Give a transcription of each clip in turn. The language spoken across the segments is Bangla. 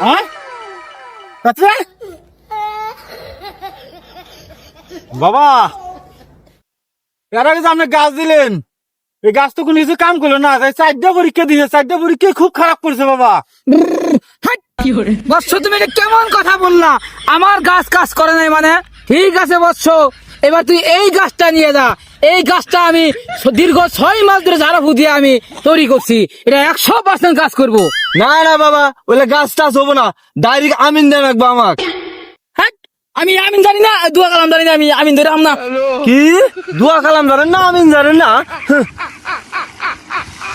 হ্যাঁ বাবা এর আগে যে আপনি গাছ দিলেন এই গাছ তো কোনো কিছু কাম করলো না, তাই 4টা পরীক্ষা দিয়েছে, 4টা পরীক্ষা খুব খারাপ করছে বাবা। বৎস তুমি এটা কেমন কথা বললা? আমার গাছ কাজ করে নাই মানে? ঠিক আছে বৎস, এবার তুই এই গাছটা নিয়ে যা। এই গাছটা আমি দীর্ঘ 6 মাস ধরে ঝাড়া ফুদিয়ে আমি তৈরি করছি, এটা 100% কাজ করবো। না না বাবা, ওইলে গাছ টাছ হবো না, ডাইরেক্ট আমিন দেন রাখবো আমাক। হ্যাঁ, আমি আমিন জানি না, দোয়া কালাম জানি না, আমি আমিন ধরে আম না। কি দোয়া কালাম জানেন না, আমিন জানেন না?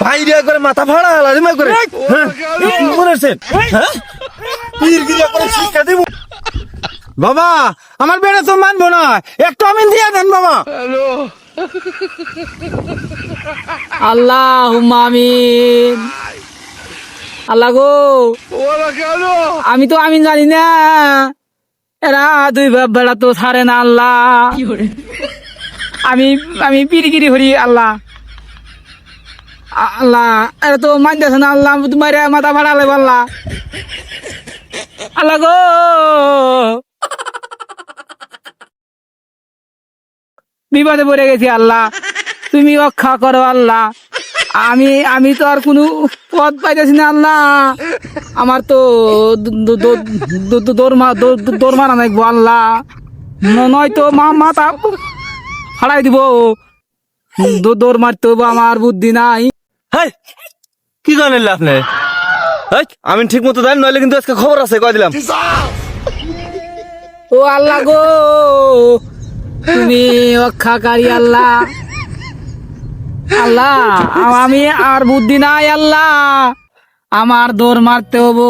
ভাই রে করে মাথা ফাড়া লাজিমা করে কি করেছেন? হ্যাঁ পীর গিরা করে শিক্ষা দিব বাবা আমার বেড়া তো মানবো না, একটু আমিন দিয়ে দেন বাবা। আল্লাহুম্মা আমিন। আল্লাহ গো, আমি তো আমিন জানি না, এরা দুই বাপ বেড়া তো ছাড়ে না আল্লাহ। আমি আমি পিরিগিরি হরি আল্লাহ। আল্লাহ এরা তো মানতেছে না আল্লাহ, তোমার মাথা ফাড়ালে আল্লাহ। আল্লাহ গো, বিপদে পড়ে গেছি আল্লাহ, তুমি রক্ষা করো আল্লাহ। আমি তো আর কোনো পথ পাইতেছি না আল্লাহ, আমার তো দৌড় মারা নাকবো আল্লাহ, নয়তো মাথা ফাড়াই দিব। দৌড় মারতে হবো, আমার বুদ্ধি নাই। হাই কি জানেন আপনি? আমি ঠিক মতো জানি, নইলে কিন্তু আজকে খবর আছে কই দিলাম। ও আল্লাহ গো, তুমি রক্ষাকারী আল্লাহ। আল্লাহ আমি আর বুদ্ধি নাই আল্লাহ, আমার দৌড় মারতে হবো।